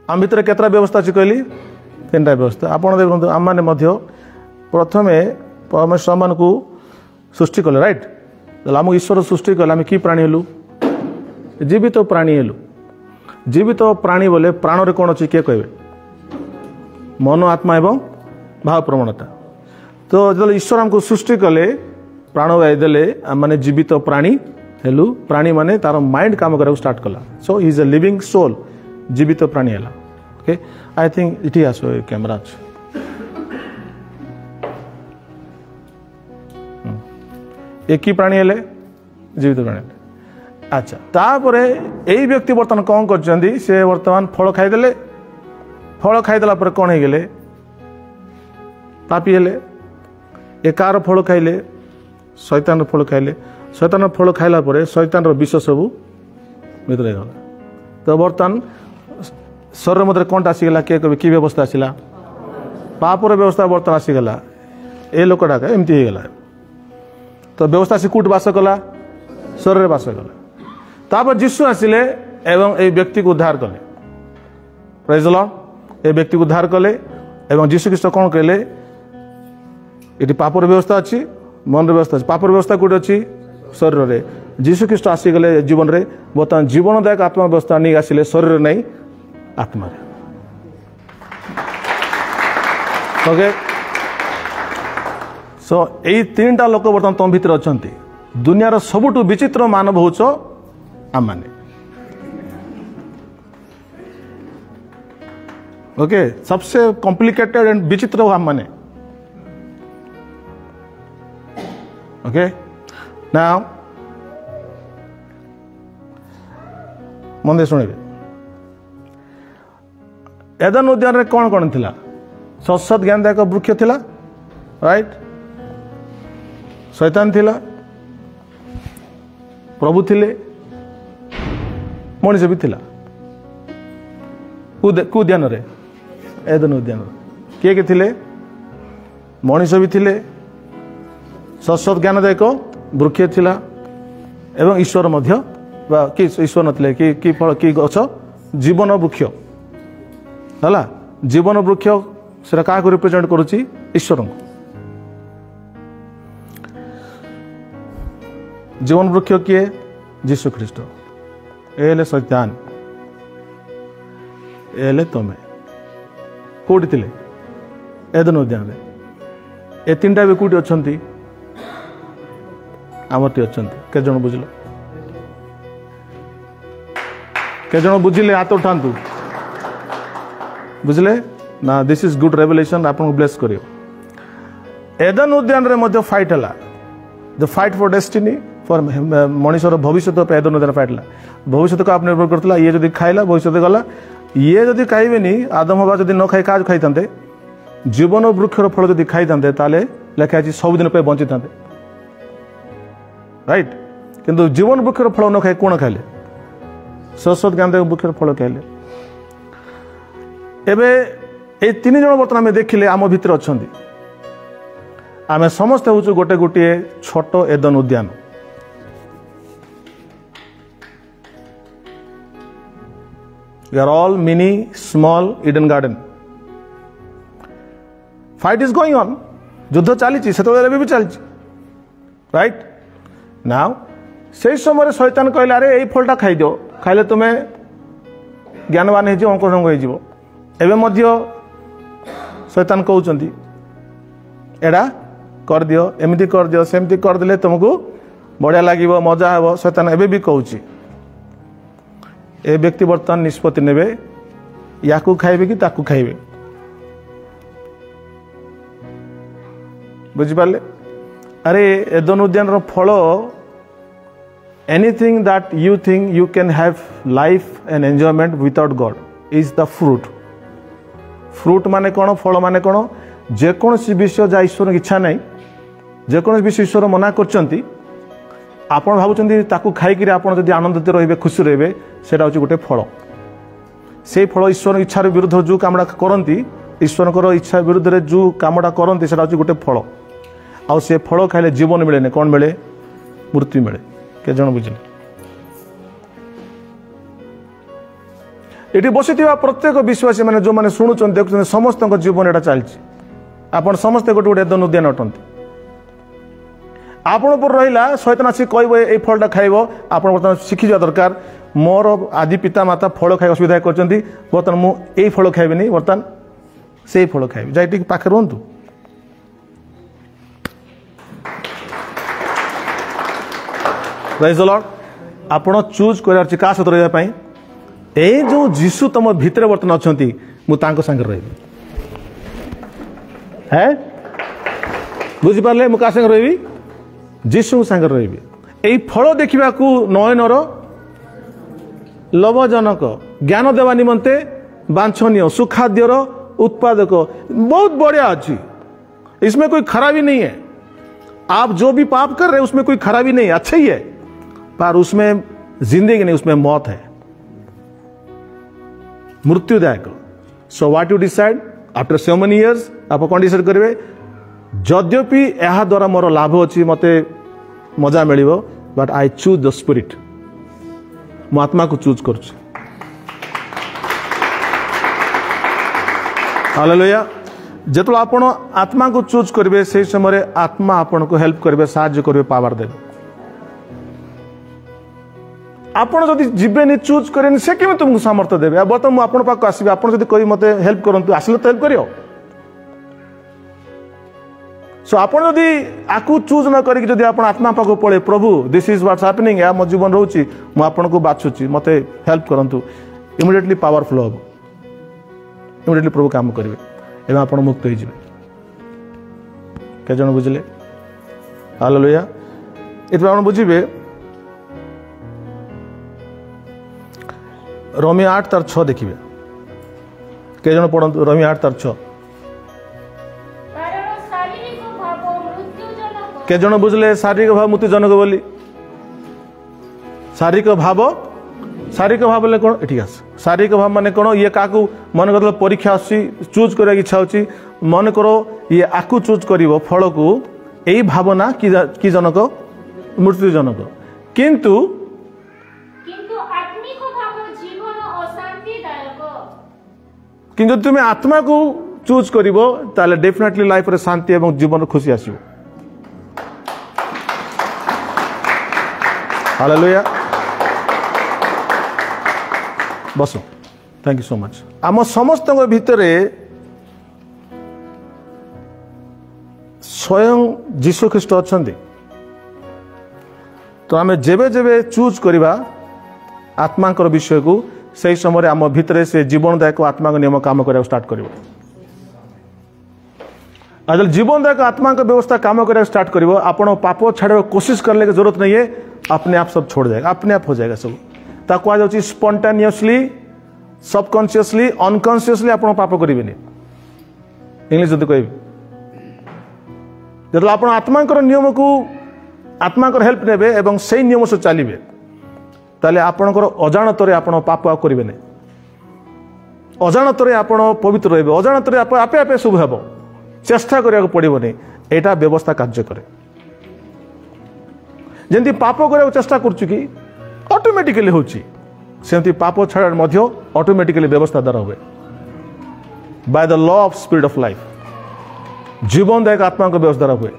आम भितर केतरा व्यवस्था अच्छी कहली 3टा व्यवस्था आपण देखते आम मैंने प्रथमे परमेश्वर मान को सृष्टि कले राइट आम ईश्वर सृष्टि कले आम कि प्राणी हेलु जीवित प्राणी हेलु जीवित प्राणी बोले प्राण रे कौन अच्छी किए कहे मन आत्मा एवं भाव प्रवणता तो जो ईश्वर आमको सृष्टि कले प्राण वायु देले माने जीवित प्राणी हेलु प्राणी माने तार माइंड काम करा स्टार्ट कला so is a living soul जीवित प्राणी है okay I think it as camera एक ही प्राणी हेले जीवित प्राणी अच्छा तापर यही व्यक्ति बर्तमान कौन कर से बर्तमान फल खाईदे फल खाईदेला कौन हो गले पापी हेले एकार फल खाइले शैतान फल खाइले शैतान फल खाइला परे शैतान विष सबू भीतर गला तो बर्तमान शरीर मध्य कौन आसीगला किए कहे कि व्यवस्था आसला पापर व्यवस्था बर्तमान आसीगला ए लोकटा एमती होगला तो व्यवस्था से कूट बास कला शरीर बास कला तापर जीशु आसिले एवं ए व्यक्ति को उद्धार कले प्रेज द लॉर्ड ए व्यक्ति को उद्धार कले एवं जीशु ख्रीष्ट कौन कहले ये पापर व्यवस्था अच्छी मन व्यवस्था अच्छी पापर व्यवस्था कौट अच्छी शरीर में जीशु ख्रीष्ट आसीगले जीवन में बर्तमान जीवनदायक आत्मा व्यवस्था नहीं आसिले शरीर नहीं आत्मा ओके सो यही 3टा लोक बर्तमान तुम भीतर अच्छा दुनियार सबुठ विचित्र मानव होच आम माने ओके सबसे कॉम्प्लिकेटेड एंड विचित्र आम माने ओके नाउ मन शुणे एदन उद्यान रे कौन कौन थिला सत ज्ञानदायक वृक्ष थिला राइट शैतान थिला प्रभु थिले मनीष भी थिला कु उद्यान रे एदन उद्यान किए के थिले मनीष भी थिले सत ज्ञानदायक वृक्ष थिला एवं ईश्वर मध्य कि ईश्वर नथिले कि फल कि गछ जीवन वृक्ष है जीवन वृक्ष से क्या रिप्रेजेंट करुच्ची ईश्वर को जीवन वृक्ष किए जीशु ख्रीष्ट ए शैतान ए तुम कौटी थे एदन उद्यान ए 3टा भी कौटी अच्छा आमती अच्छा के जन बुझल के जन बुझिले हाथ उठातु बुझले ना दिस इज गुड रेवलेशन आपको ब्लेस करियो एदन उद्यान रे मध्य फाइट हला the fight for destiny for मनुष्यर भविष्य एदन उद्यान फाइट हला भविष्य को आप निर्भर करता ये जब खाइला भविष्य गला ये जब खाइबेनी आदम हवा जब न खाई क्या खाई जीवन वृक्षर फल जब खाई ताले लिखाई सबुदिन बंची था राइट किंतु जीवन वृक्षर फल न खाई कौन खाइले सत ज्ञान वृक्षर फल खाइले एबे ये 3 जन बर्तमान आम देखिले आम भितर अच्छा आम समस्ते हूँ गोटे गोटे छोट एदन उद्यान we are all mini small Eden garden fight is going on युद्ध चली से भी चली राइट नाउ से समय शैतान कहले अरे यही फलटा खाईद खाइले तुम्हें ज्ञानवान हो एवं मध्य शैतान कहते एडा कर दियो एमती कर दियो सेमती करदे तुमको बढ़िया लगे मजा हे शैतान एवं भी कहूँ ए व्यक्ति बर्तमान निष्पत्ति नेबे या खाइबे कि ताकू खाइबे बुझिपारे अरे एदन उद्यान फल anything that you think you can have life and enjoyment without God is the fruit fruit माने कौन फल माने कौन जेकोसी विषय जहाँ ईश्वर इच्छा ना जेकोसी विषय ईश्वर मना करचंती आपण भावुं ताकू खाई आपड़ जब आनंदित रे खुशी रे से गोटे फल से फल ईश्वर इच्छार विरुद्ध जो कामटा करती ईश्वर इच्छा विरुद्ध जो कामटा करती से गोटे फल आउ से फल खाइले जीवन मिले कौन मिले मृत्यु मिले के जन बुझे ये बसी प्रत्येक विश्वासी मैंने जो मैंने शुणुं देखुं समस्त जीवन यहाँ चलती आपड़ समस्ते गोटे गोटे नदियान अटंती आपण पर रहा शैतान आसिक कह ये फलटा खाइब आप बर्तमान शिखी जा दरकार मोर आदि पिता माता फल खाई असुविधा कर बर्तमान मुझे फल खाइबी बर्तमान से फल खाइबी जाए पाखे रुहतु प्रेज द लॉर्ड आपण चूज करार क्या सहित रही ए जो जीशु तुम भितर बर्तमान अच्छा मुझे संगे रही है बुझिपारे मुझे क्या संगे रही जीशु संगे रही यही फल देखा नयनर लभजनक ज्ञान देवा निमंते वांछनीय सुखाद्यर उत्पादक बहुत बढ़िया अच्छी इसमें कोई खराबी नहीं है आप जो भी पाप कर रहे हैं उसमें कोई खराबी नहीं है अच्छा ही है पर उसमें जिंदगी नहीं उसमें मौत है मृत्युदायक so what you decide after so many years आप कौन डिसाइड करेंगे जद्यपि यह द्वारा मोर लाभ अच्छी मत मजा मिल but I choose the spirit मो आत्मा को चूज कर हालेलुया जो आप आत्मा को चूज करेंगे से समय आत्मा आपन को हेल्प करेंगे साहाय्य करेंगे पावर देवे आपड़ जदि जीवेनि चूज करें से केमी तुमको सामर्थ्य देवे बर्तमान मुझे पाक आसबि आप कही मत हेल्प करूँ आसिले तो हेल्प कर सो आप आपको चूज न करी आप आत्मा पाक पड़े प्रभु दिस इज व्हाट्स हैपनिंग या मो जीवन रोची मुझे बाछुची मत हेल्प करूँ इमिडिएटली पावर फ्लो हम इमिडिएटली प्रभु काम करेंगे एवं आप मुक्त हो के जन बुझे हालेलुया ये बुझे रोमी 8 तार 6 देखिए के जन पढ़ु रोमी 8 तार 6 के जन बुझले शारीरिक भाव मृत्युजनक बोली शारीरिक भाव बोले कौन ठीक है शारीरिक भाव माने कौन ये क्या मन कर परीक्षा चूज कर इच्छा होची मन करो ये आकु चूज कर फल को यही भावना कि जनक मृत्युजनक किंतु किंतु तुम्हें आत्मा को चूज कर डेफिनेटली लाइफ रे शांति एवं जीवन खुशी आसो हालेलुया बस थैंक यू सो मच आम समस्त भितर स्वयं जीशु ख्रीस्ट अच्छा तो आम जेबे जेबे चूज करवा आत्मा विषय को से समय आम भितर से जीवनदायक आत्मा नियम काम करने स्टार्ट कर जीवनदायक आत्मा का व्यवस्था काम करने स्टार्ट कर आप पाप छाड़ कोशिश करने की जरूरत नहीं है अपने आप सब छोड़ जाएगा अपने आप हो जाएगा सब कहुच्छी स्पॉन्टेनियसली सबकॉन्शियसली अनकॉन्शियसली आप पाप करेंगे इंग्लिश जो कह जो आप आत्मा नियम को आत्मा हेल्प नेबे एवं से नियम से चलिए ताले आपणकर अजाणत आप पाप आ करेंगे अजाणत आप पवित्र रहे अजाणत आपे आपे शुभ हे चेष्टा करने पड़ोनी यहाँ व्यवस्था कार्य करे जमी पाप करने चेष्टा करुँ कि ऑटोमेटिकली होती पाप छाड़ ऑटोमेटिकली व्यवस्था द्वारा हुए by the law of spirit of life जीवनदायक आत्मा को व्यवस्था द्वारा हुए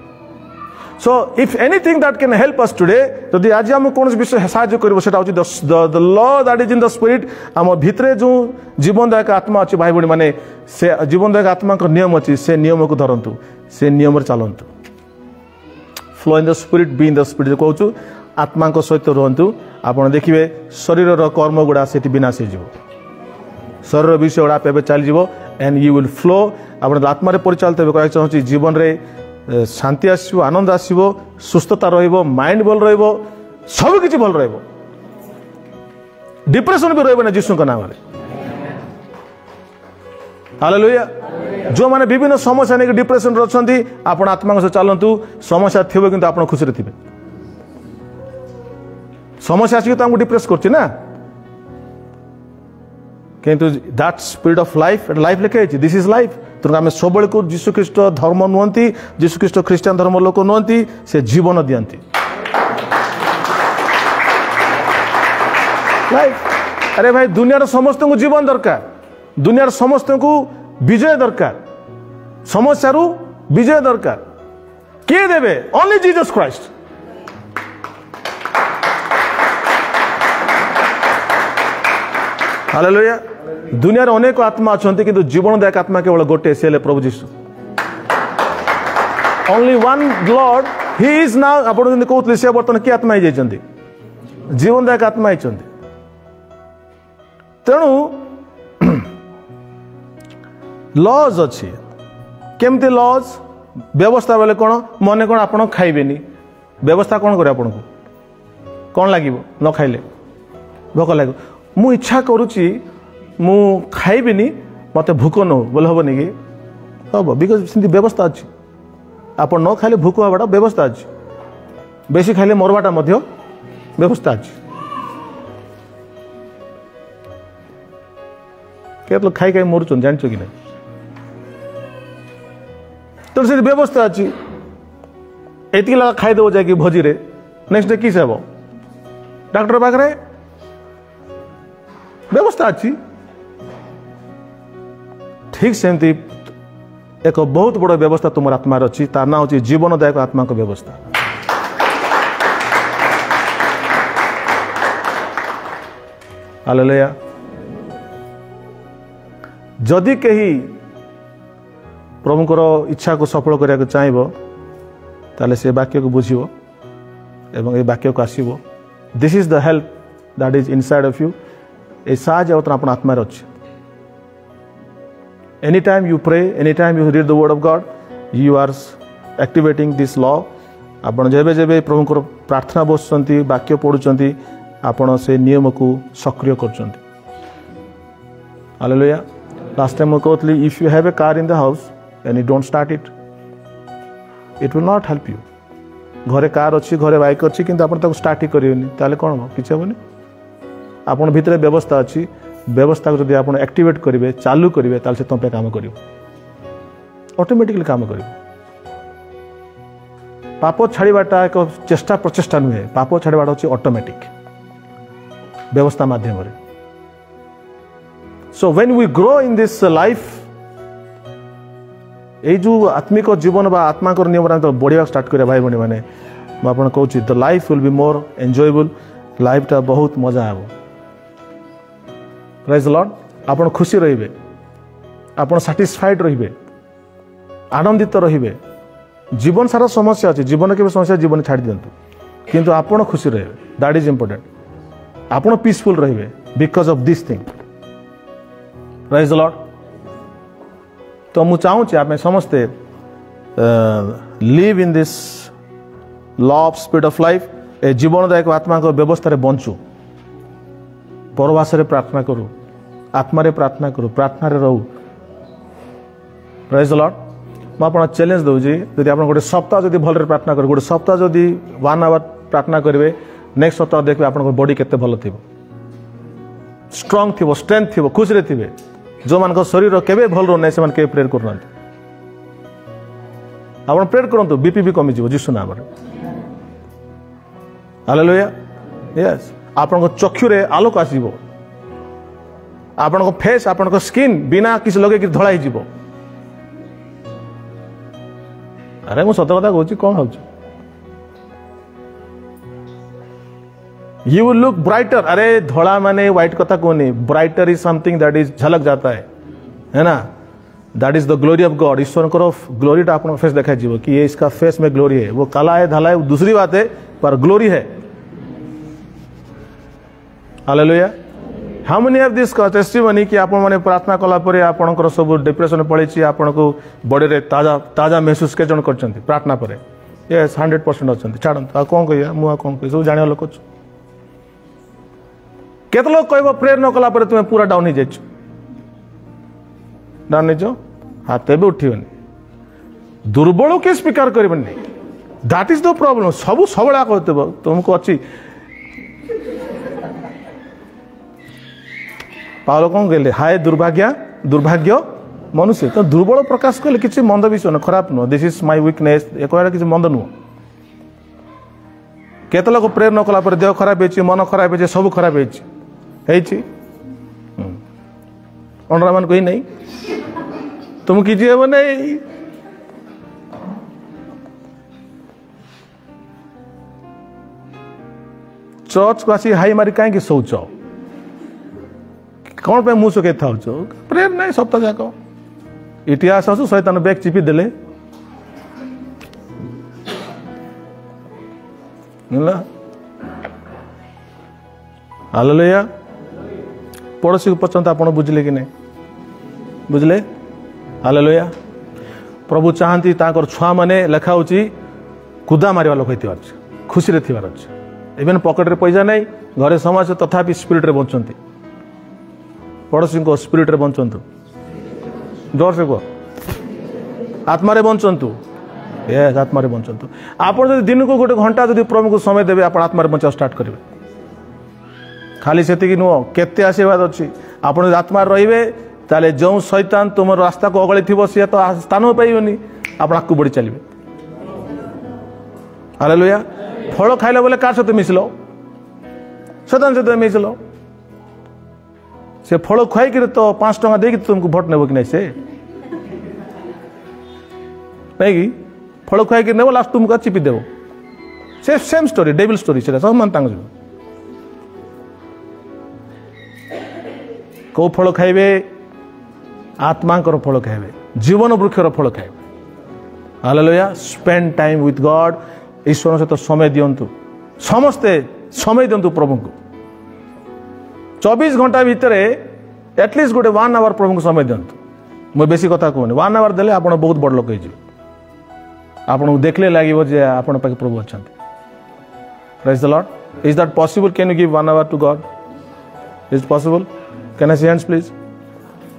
so if anything that can help us today जदि आज आम कौन विषय साहाय्य कर the law that is in the spirit आम भितर जो जीवनदायक आत्मा अच्छी भाई भाई माने से जीवनदायक आत्मा नियम अच्छी से नियम को धरतु से नियम चलतु flow in the spirit be in the spirit कहूँ आत्मा सहित रुहतु आप देखिए शरीर कर्म गुड़ा से विनाश हो शरीर विषय गुड़ा पे चलीज एंड यू विल फ्लो आप आत्मा परिचालित कहना चाहूँगी जीवन में शांति आसो आनंद आसो सुस्थता माइंड भल रबकि भल डिप्रेशन भी रही जीशु नाम हालेलुया जो मैंने विभिन्न समस्या नहीं डिप्रेशन अच्छा आप आत्मा सहित चलतु समस्या थी कि आप खुशी थे समस्या आसिक तो डिप्रेस करना किंतु that spirit of life life लिखे दिस इज लाइफ तेणु आम सब को जीशु ख्रीष्ट धर्म नुहति जीशु ख्रीष्ट ख्रीस्टियान धर्म लोक नुहति से जीवन दियंती लाइफ अरे भाई दुनिया समस्त को जीवन दरकार, दुनिया समस्त को विजय दरकार, समस्या विजय दरकार। किए देवे? Only Jesus Christ. हालेलुया। दुनिया अनेक आत्मा अच्छा किंतु जीवनदायक आत्मा केवल गोटे, से प्रभु जीशु। Only one lord, he is now. आप कहते से बर्तमान कि आत्मा ही जीवनदायक आत्मा ही। तेणु लॉज अच्छी केमती लॉज व्यवस्था बेले कौन मन कौन आप खाइबेनी व्यवस्था कौन करे आपन को कौन लगे न खाइले भोक लगे मु इच्छा करुच्ची मु खाइबेनी मत भूक न हो बोले हेनी कि हम बिकज से व्यवस्था अच्छी आप न खाइले भूक हवाटा व्यवस्था अच्छी बेसी खाइले मरवाटा व्यवस्था अच्छी केत लोग खाई खाई मरुचन जान कि ना तो से व्यवस्था अच्छी एति लगा खाईदेव जाकि भोजी रे नेक्स्ट डे किस हेब डॉक्टर पाखे व्यवस्था अच्छी ठीक सेमती एक बहुत बड़ व्यवस्था तुम आत्मा अच्छी तार ना हूँ जीवनदायक आत्मा को व्यवस्था हालेलुया जदि कहीं प्रभुंकर इच्छा को सफल करने चाहिए ताले से वाक्य को बुझिबो एवं ये वाक्य को आसीबो this is the help that is inside of you a साहाय्य अपन आत्मा अच्छे any time you pray any time you read the word of God you are activating this law आपन जेबे जेबे प्रभुंकर प्रार्थना बसुचंती वाक्य पढ़ुचंती आपन से नियम को सक्रिय करचंती हालेलुया लास्ट टाइम कहती if you have a car in the house and you don't start it will not help you घरे कार अच्छी घरे बाइक अच्छी किंतु आपन ताको स्टार्ट ही करियोनी ताले कोन हो किछ हेबोनी आपन भितरे व्यवस्था अच्छी व्यवस्था को जदि आपन एक्टिवेट करिवे चालू करिवे ताले से तंपे काम करियो ऑटोमेटिकली काम करियो पाप छाड़ीबाटा एक चेष्टा प्रचेष्टा नुहे पाप छाड़ीबाटा होची ऑटोमेटिक व्यवस्था माध्यम रे so when we grow in this life ये जो आत्मिक जीवन बा आत्मा को नियम तो बढ़िया स्टार्ट करें भाई भाई मैंने मुझे कहूँ the life will be more enjoyable life टा बहुत मजा आब प्रेज द लॉर्ड आपन खुशी रहिबे आपन सैटिस्फाइड रहिबे आनंदित रहिबे जीवन सारा समस्या अच्छी जीवन के समस्या जीवन छाड़ दिंतु किंतु आपन खुशी रहिबे दैट इज इंपोर्टेंट आपन पीसफुल रहिबे because of this thing praise the lord तो मुझे चाहूँगी आप समस्ते live in this law of speed of life ए जीवनदायक आत्मा को व्यवस्था रे बंचु परवास रे प्रार्थना करूँ आत्मा रे प्रार्थना करूँ प्रार्थना रे रहू प्रेज द लॉर्ड मुझे चैलेंज दूसरी यदि आप गोटे सप्ताह जब भल प्रार्थना कर गोटे सप्ताह जदि 1 आवर प्रार्थना करेंगे नेक्स्ट सप्ताह देखिए आप बॉडी केते भल थी स्ट्रांग थी स्ट्रेंथ थी खुशी थे जो मान शरीर केवे भल रोना से केवे प्रेयर करना आप प्रेयर करूँ बीपी भी कमी जीशु नाम हालेलुया यस आपण चक्षु रे आलोक आसीबो आपण फेस आपण स्किन बिना किसी लगे कि धड़ा ही अरे मु सत कथा कहूँ कौन हो यू विल लुक ब्राइटर अरे धड़ा माने व्हाइट कथा कहनी brighter is something that is झलक जाता है ना that is the glory of God ईश्वर को ग्लोरी टा अपना फेस देखा जीवो कि ये इसका फेस में ग्लोरी है वो काला है धला है दूसरी बात है पर ग्लोरी है hallelujah how many of this testimony कि आप माने प्रार्थना कला परे आपनकर सब डिप्रेशन पड़ेछि आपनको बॉडी रे ताजा ताजा महसूस के जन करछंती प्रार्थना परे यस 100% अछंती छाड़न आ कोन कहिया मु आ कोन कहि सब जानिया लोक केत लोग कहब प्रेयर न कला परे तुम पूरा डाउन हो जाइछ डाउन हो जाओ हाथ भी उठिबनी दुर्बल के स्वीकार करबनी दैट इज द प्रॉब्लम सब सबला कहते तुमको अच्छी पावल कौन कहले हाय दुर्भाग्य मनुष्य तो दुर्बल प्रकाश कले किसी मंद विषय न खराब नुह दिस इज माय वीकनेस एक किसी मंद नुह केत लोग प्रेयर न कला पर देह खराब हो मन खराब हो सब खराब हो अंडरा मान कोई नहीं तुम किसी हे नहीं चर्च को आसी हाई मारी कहीं शौच कौन पे मुँह सुखे था प्रेयर नहीं सप्ताह जाक इतिहास आसु शैतान बैग चिपी देले हालेलुया पड़ोसी को पचंत आप बुझले कि नहीं बुझले हालेलुया प्रभु चाहती छुआ मैंने लिखा होची कुदा मारिया लोक खुशी रे थिबार अछि इवेन पॉकेट रे पैसा नहीं घरे समाज तथापि स्पिरिट रे बंचंती पड़ोसी को स्पिरिट रे बंचंतु जोर से कह आत्मा रे बंचंतु यस आत्मा रे बंचंतु आपण जदि दिन को गोटे घंटा जदि प्रभु को समय देबे आपण आत्मा रे बंचा स्टार्ट करिवे खाली सेति नुह केते आशीर्वाद अछि आपण जदि आत्मा रहिबे ताले जो शैतान तुम रास्ता को अगली थी सी तो स्थान पाइबनी आप आगू बढ़ी चलिए हालेलुया फल खाइला बोले कार सहित मिसल शैतान सहित मिसल से फल खुआई तो 5 टंका देकी तुमको भोट नेब कि नहीं से नहीं कि फल खुआई नेब लास्ट तुमको चिपी देव से सेम स्टोरी डेविल स्टोरी से सब मान कौ फल खाइबे आत्मा फल खाइबे जीवन वृक्षर फल खाइबे hallelujah spend time with God ईश्वर सहित समय दिंतु समस्ते समय दिंतु प्रभु को 24 घंटा भितर एटलिस्ट गोटे 1 आवर प्रभु को समय दिंतु मुझे बेसी कथा कहूनी 1 आवर देले आप बहुत बड़ लोक आपको देखले लगे आपण पाखे प्रभु अच्छा praise the lord is that possible can you give 1 hour to God is possible can I see hands please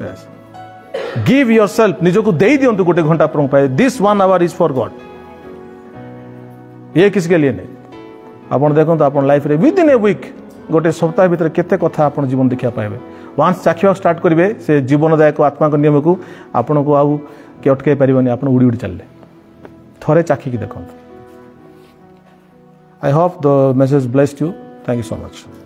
yes give yourself निजको दे दिंतु गोटे घंटा प्रभु पाए this 1 hour is for God ये किसके लिए नहीं आप देखो आप लाइफ रे विद इन ए वीक गोटे सप्ताह भीतर केते कथा आप जीवन देखा पाए वांस चाखिया स्टार्ट करेंगे से जीवनदायक आत्मा को नियम को आपन को आउ के अटकई पारिबनी आप उड़ी उड़ी चलले थरे चाखिकी देखो I hope the message blessed you thank you so much